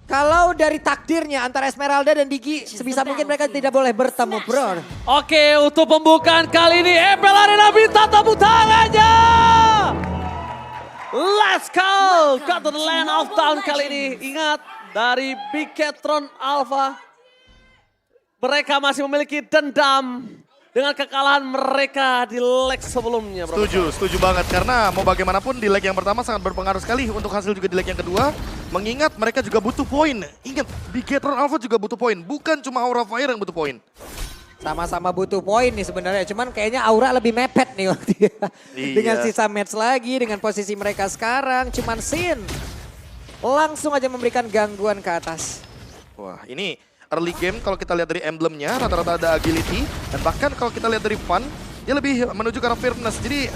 Kalau dari takdirnya antara Esmeralda dan Digi, sebisa mungkin mereka tidak boleh bertemu, bro. Oke, untuk pembukaan kali ini Empel Arena minta tepuk tangannya. Let's go, got to the land of town kali ini. Ingat, dari Bigetron Alpha, mereka masih memiliki dendam dengan kekalahan mereka di leg sebelumnya, bro. Setuju banget. Karena mau bagaimanapun di leg yang pertama sangat berpengaruh sekali untuk hasil juga di leg yang kedua. Mengingat mereka juga butuh poin. Ingat, Bigetron Alpha juga butuh poin. Bukan cuma Aura Fire yang butuh poin. Sama-sama butuh poin nih sebenarnya. Cuman kayaknya Aura lebih mepet nih waktu dia. Iya. Dengan sisa match lagi, dengan posisi mereka sekarang. Cuman Sin langsung aja memberikan gangguan ke atas. Wah, ini early game kalau kita lihat dari emblemnya rata-rata ada agility. Dan bahkan kalau kita lihat dari fun, dia lebih menuju ke arah firmness. Jadi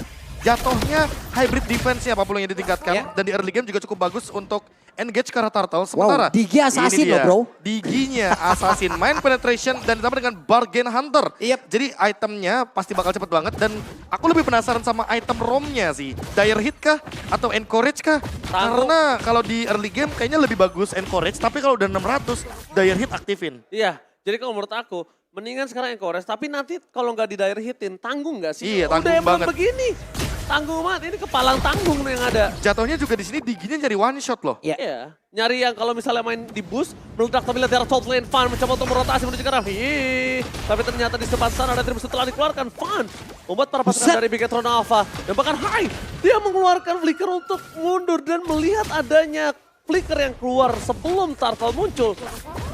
jatuhnya hybrid defense-nya Pak Pulung yang ditingkatkan. Yeah. Dan di early game juga cukup bagus untuk engage ke arah turtle. Sementara Digi assassin ini dia, loh, bro. Diginya assassin, main penetration dan ditambah dengan bargain hunter. Yep. Jadi itemnya pasti bakal cepet banget dan aku lebih penasaran sama item romnya sih. Dire hit kah atau encourage kah? Karena kalau di early game kayaknya lebih bagus encourage, tapi kalau udah 600 dire hit aktifin. Iya, jadi kalau menurut aku, mendingan sekarang encourage, tapi nanti kalau nggak di dire hitin, tanggung nggak sih? Iya, Udah tanggung emang banget. begini, tanggung banget, ini kepalang tanggung yang ada. Jatuhnya juga di sini Diginya nyari one shot loh. Ya. Iya, nyari yang kalau misalnya main di boost, meledak tapi lihat dari top lane, Fun mencoba untuk merotasi menuju ke arah. Tapi ternyata di tempat sana ada tribus setelah dikeluarkan, Fun membuat para pasukan dari Bigetron Alpha. Dan bahkan Hai, dia mengeluarkan flicker untuk mundur dan melihat adanya flicker yang keluar sebelum Turtle muncul.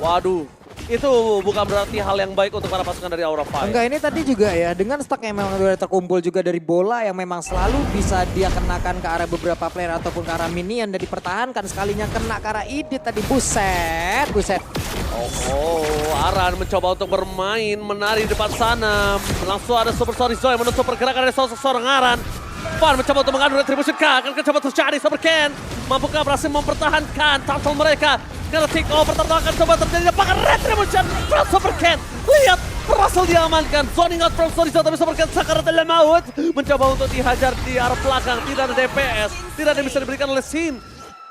Waduh, itu bukan berarti hal yang baik untuk para pasukan dari Aura Fire. Enggak, ini tadi juga ya, dengan stok yang memang sudah terkumpul juga dari bola yang memang selalu bisa dia kenakan ke arah beberapa player ataupun ke arah minion dan dipertahankan, sekalinya kena ke arah Idit tadi, buset. Aran mencoba untuk bermain, menari di depan sana. Langsung ada Super Sorry Zoe menutup pergerakan dari seorang Aran. Fun mencoba untuk mengadu retribution K, akan coba terjadi Super Ken. Mampukah berhasil mempertahankan turtle mereka? Karena take over turtle akan coba terjadi, apakah retribution from Super Ken? Lihat, berhasil diamankan. Zoning out from Sorry Zoe, tapi Super Ken sakarat dalam maut. Mencoba untuk dihajar di arah belakang, tidak ada DPS, tidak ada yang bisa diberikan oleh Sin.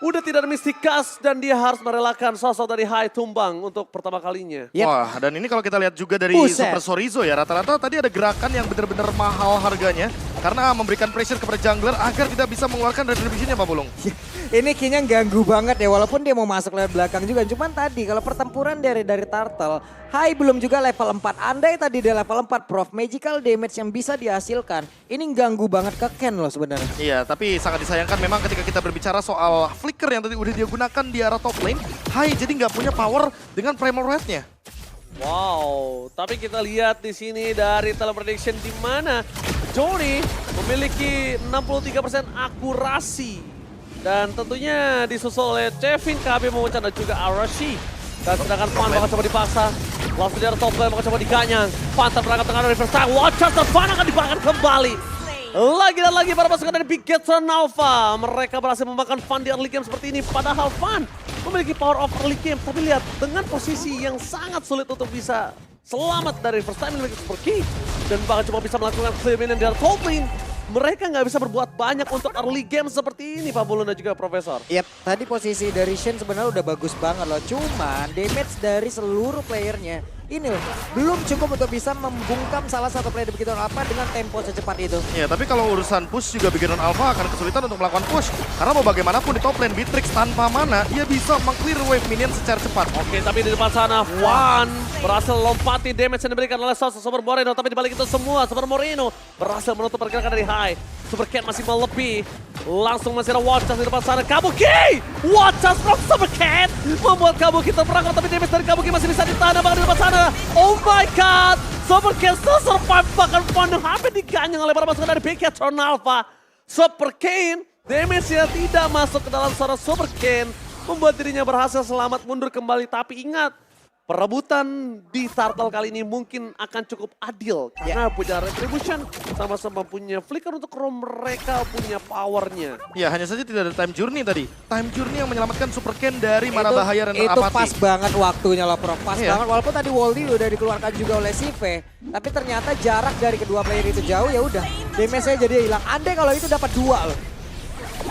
Udah tidak ada Mystikas dan dia harus merelakan sosok dari Hai tumbang untuk pertama kalinya. Yep. Wah, dan ini kalau kita lihat juga dari Buset. Super Sorizo ya, rata-rata tadi ada gerakan yang benar-benar mahal harganya. Karena memberikan pressure kepada jungler agar tidak bisa mengeluarkan retribution-nya Pak Pulung. Ini kayaknya ganggu banget ya, walaupun dia mau masuk lewat belakang juga. Cuman tadi kalau pertempuran dari Turtle, Hai belum juga level 4. Andai tadi dia level 4, Prof, magical damage yang bisa dihasilkan. Ini ganggu banget ke Ken loh sebenarnya. Iya, tapi sangat disayangkan memang ketika kita berbicara soal flicker yang tadi udah dia gunakan di arah top lane, Hai jadi nggak punya power dengan primal red-nya. Wow, tapi kita lihat di sini dari teleprediction di mana Johnny memiliki 63% akurasi. Dan tentunya disusul oleh Kevin, KB Memucan dan juga Arashi. Dan sedangkan Fan bakal coba dipaksa. Langsung di arah top lane bakal coba diganyang. Fan terperangkap tengah dari first time. Watch out, dan Fan akan dibakar kembali. Lagi dan lagi para pasukan dari Bigetron Alpha. Mereka berhasil memakan Fan di early game seperti ini. Padahal Fan memiliki power of early game. Tapi lihat, dengan posisi yang sangat sulit untuk bisa selamat dari first time memiliki super key. Dan bahkan cuma bisa melakukan clear minion di arah top lane. Mereka nggak bisa berbuat banyak untuk early game seperti ini Pak Bulun dan juga Profesor. Yap, tadi posisi dari Shen sebenarnya udah bagus banget loh. Cuman damage dari seluruh playernya ini loh, belum cukup untuk bisa membungkam salah satu player begitu apa dengan tempo secepat itu. Ya, tapi kalau urusan push juga Bigetron Alpha akan kesulitan untuk melakukan push. Karena mau bagaimanapun di top lane Beatrix tanpa mana, dia bisa meng-clear wave minion secara cepat. Oke, tapi di depan sana Fan berhasil lompati damage yang diberikan oleh sosok Super Moreno. Tapi di balik itu semua, Super Moreno berhasil menutup pergerakan dari Hai. Super Cat masih melebihi. Langsung masih ada Watchas di depan sana. Kabuki! Watchas from Super Cat membuat Kabuki terperangkap, tapi damage dari Kabuki masih bisa ditahan bahkan di depan sana. Oh my god! Super Cat still survive, bahkan Fan hampir diganyang oleh para pasukan dari Bigetron Alpha. Super Kane, damage-nya tidak masuk ke dalam seorang Super Kane, membuat dirinya berhasil selamat mundur kembali. Tapi ingat, perebutan di Turtle kali ini mungkin akan cukup adil. Karena punya retribution, sama-sama punya flicker untuk roam, mereka punya powernya. Ya, hanya saja tidak ada time journey tadi. Time journey yang menyelamatkan Super Ken dari mana Itu- bahaya dan Itu apati. pas banget waktunya loh, Prof. Pas Iya. banget, walaupun tadi Woldy udah dikeluarkan juga oleh Sive. Tapi ternyata jarak dari kedua player itu jauh, ya udah. Damage-nya jadi hilang. Andai kalau itu dapat 2 loh.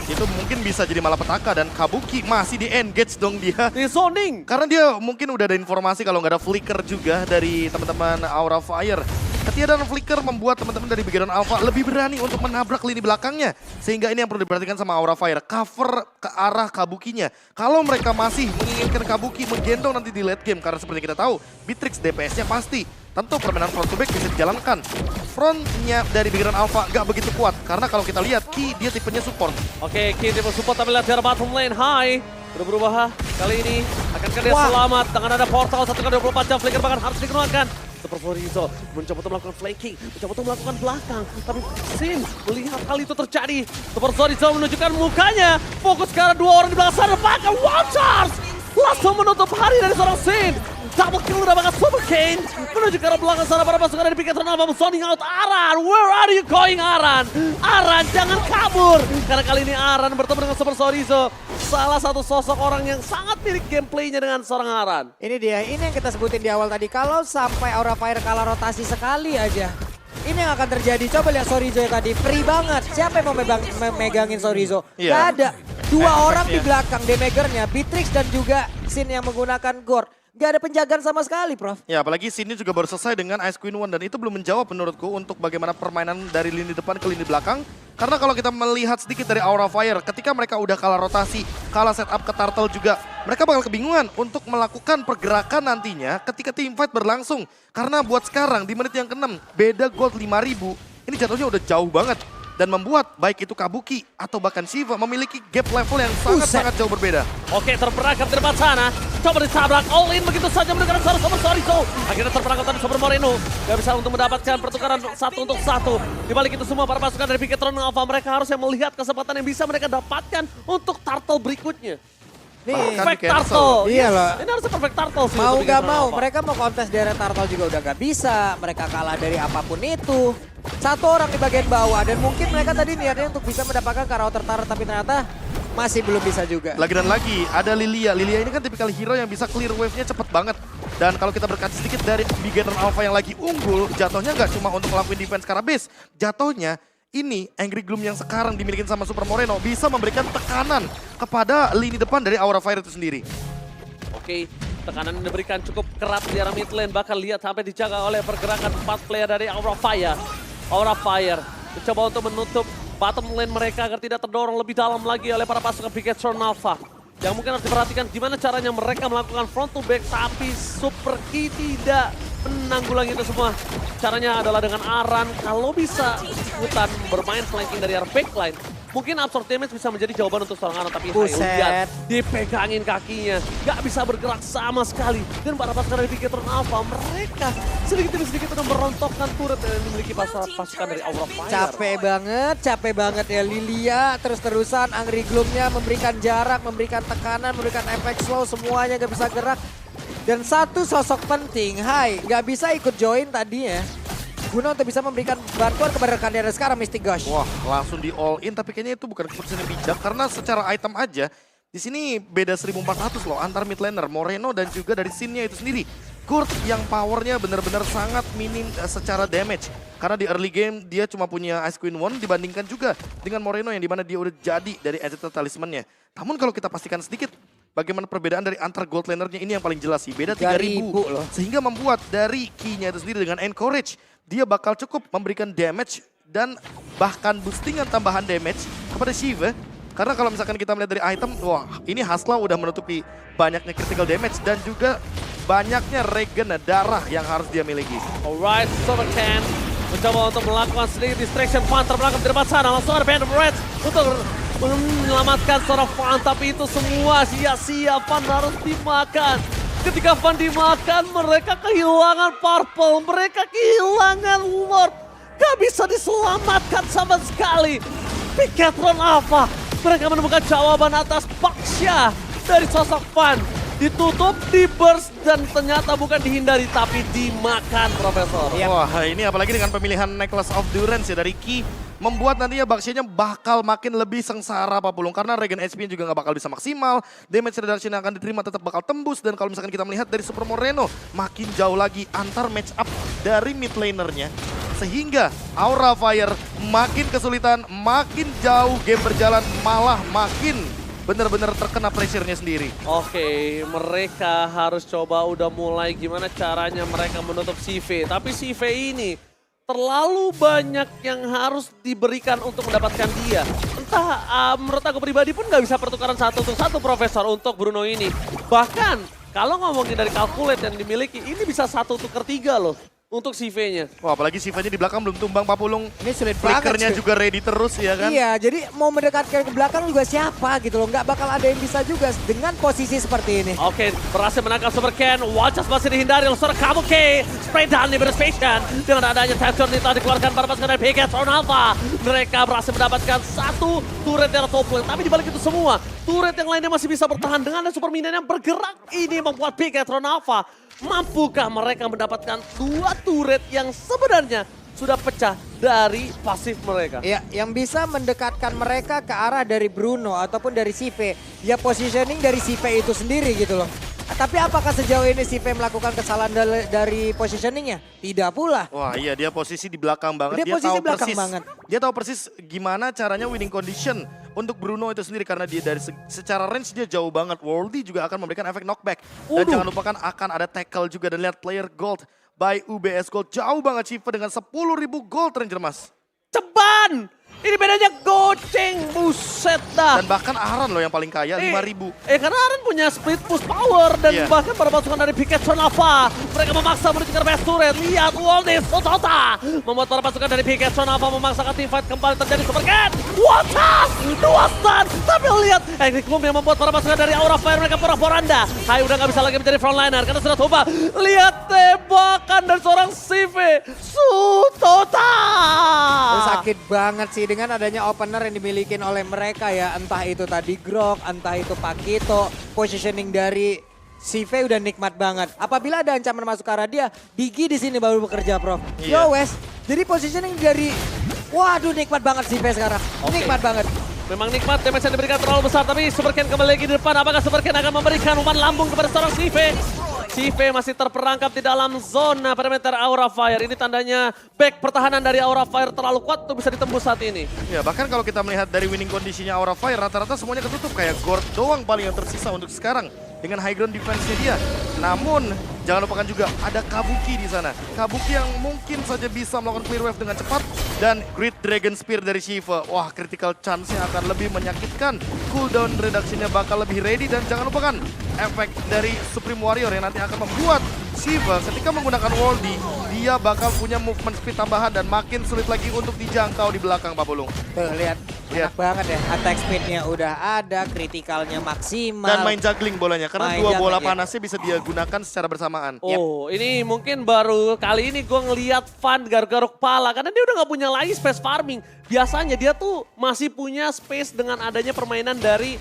itu mungkin bisa jadi malapetaka dan Kabuki masih di engage dong dia. Di zoning. Karena dia mungkin udah ada informasi kalau nggak ada flicker juga dari teman-teman Aura Fire. Ketiadaan flicker membuat teman-teman dari bagian Alpha lebih berani untuk menabrak lini belakangnya. Sehingga ini yang perlu diperhatikan sama Aura Fire. Cover ke arah Kabukinya. Kalau mereka masih menginginkan Kabuki menggendong nanti di late game. Karena seperti kita tahu, Bitrix DPS-nya pasti. Tentu permainan front to back bisa dijalankan. Frontnya dari bagian Alpha nggak begitu kuat. Karena kalau kita lihat, Ki dia tipenya support. Oke, Ki tipe support tapi lihat dari bottom lane. Hai. Udah berubah kali ini. Akankah dia selamat dengan ada portal 1x24 jam. Flicker bahkan harus dikeluarkan. Super Florizo mencoba untuk melakukan flanking, mencoba untuk melakukan belakang. Tapi Sin melihat hal itu terjadi. Super Florizo menunjukkan mukanya. Fokus ke arah dua orang di belakang sana. Bahkan One Charge langsung menutup hari dari seorang Sin. Double kill mendapatkan Super Kane. Menuju ke arah belakang sana para pasukan dari Piketron Alpha zoning out Aran. Where are you going Aran? Aran jangan kabur. Karena kali ini Aran bertemu dengan Super Florizo. Salah satu sosok orang yang sangat mirip gameplaynya dengan seorang Aran. Ini dia, ini yang kita sebutin di awal tadi. Kalau sampai Aura Fire kalah rotasi sekali aja, ini yang akan terjadi. Coba lihat Sorizo yang tadi, free banget. Siapa yang mau megangin Sorizo? Iya. Gak ada. Dua orang di belakang damagernya, Bitrix dan juga Sin yang menggunakan Gord. Gak ada penjagaan sama sekali, Prof. Ya, apalagi sini juga baru selesai dengan Ice Queen One dan itu belum menjawab menurutku untuk bagaimana permainan dari lini depan ke lini belakang. Karena kalau kita melihat sedikit dari Aura Fire, ketika mereka udah kalah rotasi, kalah setup ke Turtle juga, mereka bakal kebingungan untuk melakukan pergerakan nantinya ketika teamfight berlangsung. Karena buat sekarang di menit yang ke-6, beda gold 5.000, ini jatuhnya udah jauh banget. Dan membuat baik itu Kabuki atau bahkan Shiva memiliki gap level yang sangat-sangat jauh berbeda. Oke, terperangkap di depan sana. Coba ditabrak all in begitu saja mendekatkan seorang Super Florizo. Akhirnya terperangkap tapi Super Moreno gak bisa untuk mendapatkan pertukaran 1 untuk 1. Di balik itu semua para pasukan dari Piketron Alpha mereka harusnya melihat kesempatan yang bisa mereka dapatkan untuk turtle berikutnya. Nih, Perfect turtle. Iya loh. Ini harusnya perfect turtle sih. Mau untuk gak Piketron mau, Alpha. mereka mau kontes di area Turtle juga udah gak bisa. Mereka kalah dari apapun itu. Satu orang di bagian bawah dan mungkin mereka tadi niatnya untuk bisa mendapatkan Karauter Turret tapi ternyata masih belum bisa juga. Lagi dan lagi, ada Lilia. Lilia ini kan tipikal hero yang bisa clear wave-nya cepet banget. Dan kalau kita berkaca sedikit dari Bigetron Alpha yang lagi unggul, jatuhnya nggak cuma untuk ngelakuin defense karena base. Jatuhnya ini Angry Gloom yang sekarang dimiliki sama Super Moreno bisa memberikan tekanan kepada lini depan dari Aura Fire itu sendiri. Oke, tekanan yang diberikan cukup keras di arah mid lane. Bahkan lihat sampai dijaga oleh pergerakan 4 player dari Aura Fire. Aura Fire mencoba untuk menutup bottom lane mereka agar tidak terdorong lebih dalam lagi oleh para pasukan Piketron Alpha. Yang mungkin harus diperhatikan gimana caranya mereka melakukan front to back tapi Super Key tidak menanggulangi itu semua. Caranya adalah dengan Aran kalau bisa ikutan bermain flanking dari arah backline. Mungkin absorb damage bisa menjadi jawaban untuk seorang Aran, tapi lihat dipegangin kakinya. Gak bisa bergerak sama sekali. Dan para pasukan dari Piketron Alpha mereka sedikit demi sedikit akan merontokkan turret yang dimiliki pasukan dari Aura Fire. Capek banget ya Lilia. Terus-terusan Angry Gloom-nya memberikan jarak, memberikan tekanan, memberikan efek slow. Semuanya gak bisa gerak. Dan satu sosok penting, gak bisa ikut join tadi ya. Guna untuk bisa memberikan bantuan kepada rekannya dan sekarang Mystic Gush. Wah, langsung di all in tapi kayaknya itu bukan keputusan yang bijak karena secara item aja di sini beda 1400 loh antar mid laner Moreno dan juga dari scene-nya itu sendiri. Gurt yang powernya benar-benar sangat minim secara damage. Karena di early game dia cuma punya Ice Queen One dibandingkan juga dengan Moreno yang dimana dia udah jadi dari Ancestral Talisman-nya. Namun kalau kita pastikan sedikit bagaimana perbedaan dari antar gold laner-nya ini yang paling jelas sih. Beda 3000 loh. Sehingga membuat dari key-nya itu sendiri dengan Encourage dia bakal cukup memberikan damage dan bahkan boostingan tambahan damage kepada Shiva. Karena kalau misalkan kita melihat dari item, wah ini Hasla udah menutupi banyaknya critical damage dan juga banyaknya regen darah yang harus dia miliki. Alright, Super Can mencoba untuk melakukan sedikit distraction. Fan terbelakang di depan sana, langsung ada Band of Reds untuk menyelamatkan seorang Fan. Tapi itu semua sia-sia, Fan harus dimakan. Ketika Fan dimakan, mereka kehilangan Purple, mereka kehilangan Ward. Gak bisa diselamatkan sama sekali. Piketron Alpha, mereka menemukan jawaban atas Paksha dari sosok Fan. Ditutup, di burst, dan ternyata bukan dihindari, tapi dimakan, Profesor. Wah, ini apalagi dengan pemilihan Necklace of Durance ya dari Ki, membuat nantinya Bakshinya bakal makin lebih sengsara Pak Pulung. Karena regen HP juga nggak bakal bisa maksimal, damage reduction yang akan diterima tetap bakal tembus. Dan kalau misalkan kita melihat dari Super Moreno, makin jauh lagi antar match up dari mid lanernya. sehingga Aura Fire makin kesulitan, makin jauh game berjalan, malah makin benar-benar terkena pressure-nya sendiri. Oke, mereka harus coba udah mulai gimana caranya mereka menutup CV. Tapi CV ini terlalu banyak yang harus diberikan untuk mendapatkan dia. Entah, menurut aku pribadi pun nggak bisa pertukaran satu untuk satu Profesor untuk Bruno ini. Bahkan kalau ngomongin dari calculate yang dimiliki, ini bisa 1 tuker 3 loh untuk CV-nya. Wah, apalagi Siva-nya di belakang belum tumbang Pak Pulung. Ini sulit banget. Flickernya cuy. juga ready terus ya kan? Iya, jadi mau mendekatkan ke belakang juga siapa gitu loh. Nggak bakal ada yang bisa juga dengan posisi seperti ini. Oke, berhasil menangkap Super Ken. Watchers masih dihindari oleh seorang Kabuki. Spray down Liberty Station. Dengan adanya Typhoon ini telah dikeluarkan para pasukan dari Pegatron Alpha. Mereka berhasil mendapatkan 1 turret yang top lane. Tapi dibalik itu semua, turret yang lainnya masih bisa bertahan dengan ada super minion yang bergerak. Ini membuat Pegatron Alpha. Mampukah mereka mendapatkan 2 turret yang sebenarnya sudah pecah dari pasif mereka? Ya, yang bisa mendekatkan mereka ke arah dari Bruno ataupun dari CV. Ya positioning dari CV itu sendiri gitu loh. Tapi apakah sejauh ini CV melakukan kesalahan dari positioningnya? Tidak pula. Wah iya, dia posisi di belakang banget. Dia posisi tahu belakang persis, banget. Dia tahu persis gimana caranya winning condition untuk Bruno itu sendiri. Karena dia dari secara range dia jauh banget. Worldy juga akan memberikan efek knockback. Dan jangan lupakan akan ada tackle juga. Dan lihat player gold by UBS Gold. Jauh banget Shiva dengan 10.000 gold Ranger Mas. Ceban! Ini bedanya goceng, buset dah. Dan bahkan Aran loh yang paling kaya, 5.000. Karena Aran punya split push power dan Iya. bahkan para pasukan dari Pegatron Alpha. Mereka memaksa menuju ke best turret. Lihat Waldi Sotota membuat para pasukan dari Pegatron Alpha memaksakan teamfight kembali terjadi Super Cat. What up? 2 stun. Tapi lihat Enigma yang membuat para pasukan dari Aura Fire mereka pora-poranda. Hai udah gak bisa lagi menjadi frontliner karena sudah tumbang. Lihat tembakan dari seorang CV Sotota. Sakit banget sih dengan adanya opener yang dimiliki oleh mereka ya. Entah itu tadi Grok, entah itu Pakito. Positioning dari CV udah nikmat banget. Apabila ada ancaman masuk ke arah dia, Digi di sini baru bekerja, Prof. Iya. Yo Wes, jadi positioning dari, waduh nikmat banget CV sekarang. Oke. Nikmat banget. Memang nikmat, damage yang diberikan terlalu besar, tapi Super Ken kembali lagi di depan. Apakah Super Ken akan memberikan umpan lambung kepada seorang CV? CV masih terperangkap di dalam zona perimeter Aura Fire. Ini tandanya back pertahanan dari Aura Fire terlalu kuat untuk bisa ditembus saat ini. Ya bahkan kalau kita melihat dari winning kondisinya Aura Fire, rata-rata semuanya ketutup. Kayak Gord doang paling yang tersisa untuk sekarang dengan high ground defense-nya dia. Namun jangan lupakan juga ada Kabuki di sana. Kabuki yang mungkin saja bisa melakukan clear wave dengan cepat. Dan Great Dragon Spear dari Shiva. Wah, critical chance-nya akan lebih menyakitkan. Cooldown reduction-nya bakal lebih ready. Dan jangan lupakan efek dari Supreme Warrior yang nanti akan membuat Shiva ketika menggunakan Worldy, dia bakal punya movement speed tambahan dan makin sulit lagi untuk dijangkau di belakang Pak Bulung. Tuh lihat, Lihat. enak banget ya. Attack speed-nya udah ada, kritikalnya maksimal. Dan main juggling bolanya, karena Main 2 bola juggling, ya. panasnya bisa dia gunakan secara bersamaan. Oh, ini mungkin baru kali ini gue ngeliat Van garuk-garuk pala. Karena dia udah gak punya lagi space farming. Biasanya dia tuh masih punya space dengan adanya permainan dari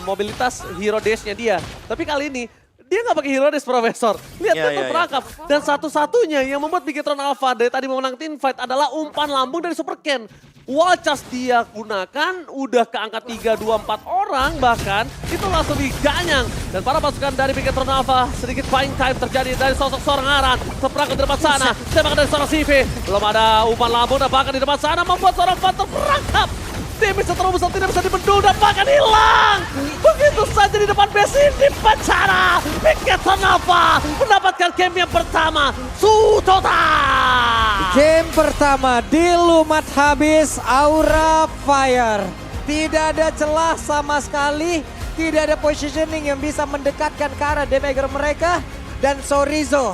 mobilitas hero dash-nya dia. Tapi kali ini dia nggak pakai hero dash, Profesor. Lihat Ya, dia ya, terperangkap. Dan satu-satunya yang membuat Pegatron Alpha dari tadi memenang teamfight adalah umpan lambung dari Super Ken. Wallchas dia gunakan, udah ke angka 3, 2, 4 orang bahkan. Itu langsung diganyang. Dan para pasukan dari Pegatron Alpha sedikit buying time terjadi dari sosok seorang Aran. Terperangkap di depan sana. Tembakan dari seorang CV. Belum ada umpan lambung dan bahkan di depan sana membuat seorang Van terperangkap. Damage terlalu besar tidak bisa dibendung dan bahkan hilang. Begitu saja di depan base ini pencara. Pegatron Alpha mendapatkan game yang pertama. Sutota. Game pertama dilumat habis Aura Fire. Tidak ada celah sama sekali. Tidak ada positioning yang bisa mendekatkan ke arah damager mereka. Dan Sorizo.